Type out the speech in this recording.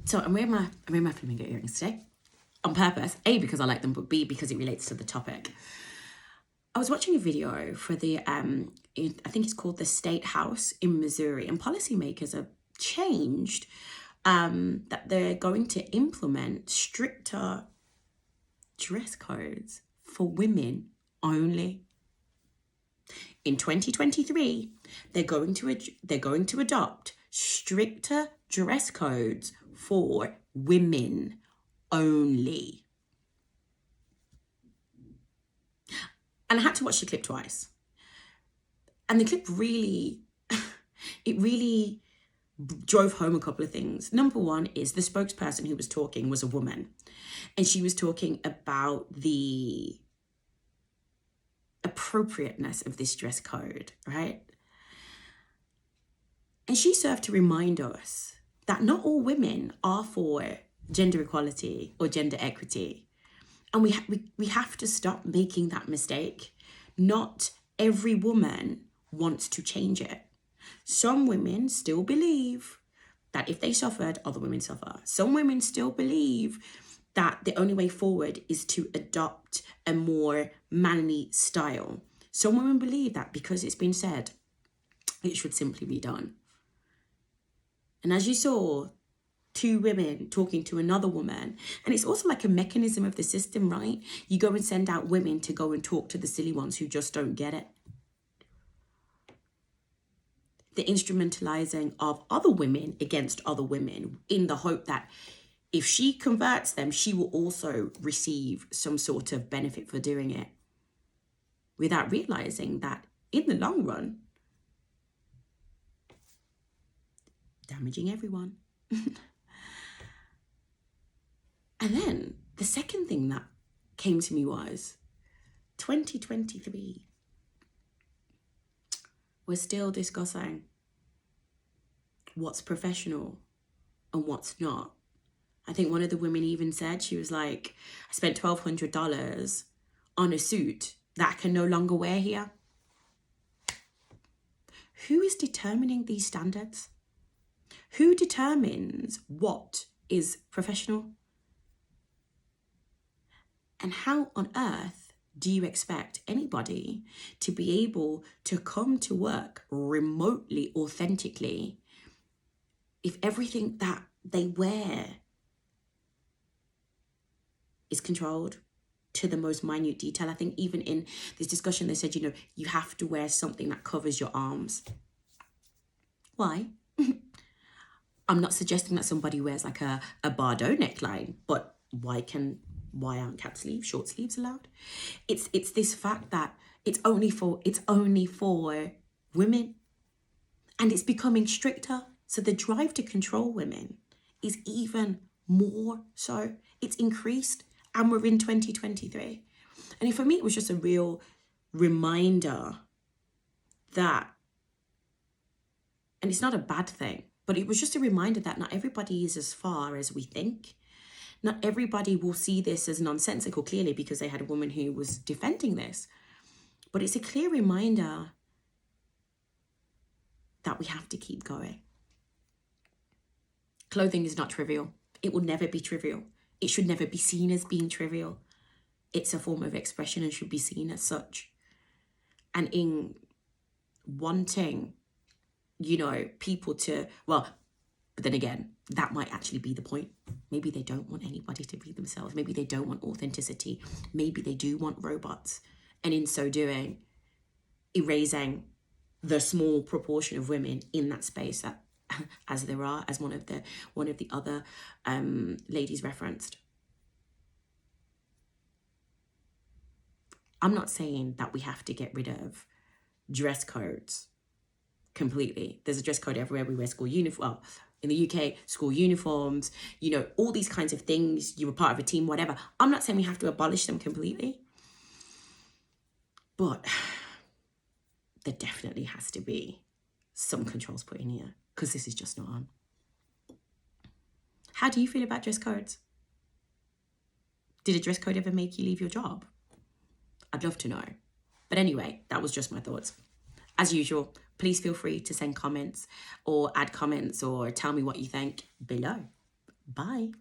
So I'm wearing my flamingo earrings today on purpose. A, because I like them, but B, because it relates to the topic. I was watching a video for the, I think it's called the State House in Missouri, and policymakers have changed that they're going to implement stricter dress codes for women only. In 2023, they're going to adopt stricter dress codes for women only. And I had to watch the clip twice. And the clip really, it really drove home a couple of things. Number one is the spokesperson who was talking was a woman. And she was talking about the appropriateness of this dress code, right? And she served to remind us that not all women are for gender equality or gender equity. And we have to stop making that mistake. Not every woman wants to change it. Some women still believe that if they suffered, other women suffer. Some women still believe that the only way forward is to adopt a more manly style. Some women believe that because it's been said, it should simply be done. And as you saw, two women talking to another woman, and it's also like a mechanism of the system, right? You go and send out women to go and talk to the silly ones who just don't get it. The instrumentalizing of other women against other women in the hope that if she converts them, she will also receive some sort of benefit for doing it, without realizing that in the long run, damaging everyone. And then the second thing that came to me was 2023. We're still discussing what's professional and what's not. I think one of the women even said, she was like, I spent $1,200 on a suit that I can no longer wear here. Who is determining these standards? Who determines what is professional? And how on earth do you expect anybody to be able to come to work remotely, authentically, if everything that they wear is controlled to the most minute detail? I think even in this discussion, they said, you have to wear something that covers your arms. Why? I'm not suggesting that somebody wears like a Bardot neckline, but why aren't cap sleeves, short sleeves allowed? It's this fact that it's only for women, and it's becoming stricter. So the drive to control women is even more so. It's increased, and we're in 2023. And for me, it was just a real reminder that, and it's not a bad thing, but it was just a reminder that not everybody is as far as we think. Not everybody will see this as nonsensical, clearly, because they had a woman who was defending this. But it's a clear reminder that we have to keep going. Clothing is not trivial. It will never be trivial. It should never be seen as being trivial. It's a form of expression and should be seen as such. And in wanting, people to, but then again, that might actually be the point. Maybe they don't want anybody to be themselves. Maybe they don't want authenticity. Maybe they do want robots. And in so doing, erasing the small proportion of women in that space that, as there are, as one of the other ladies referenced. I'm not saying that we have to get rid of dress codes completely. There's a dress code everywhere. We wear school uniform. In the UK, school uniforms, all these kinds of things. You were part of a team, whatever. I'm not saying we have to abolish them completely. But there definitely has to be some controls put in here, because this is just not on. How do you feel about dress codes? Did a dress code ever make you leave your job? I'd love to know. But anyway, that was just my thoughts. As usual, please feel free to send comments or add comments or tell me what you think below. Bye.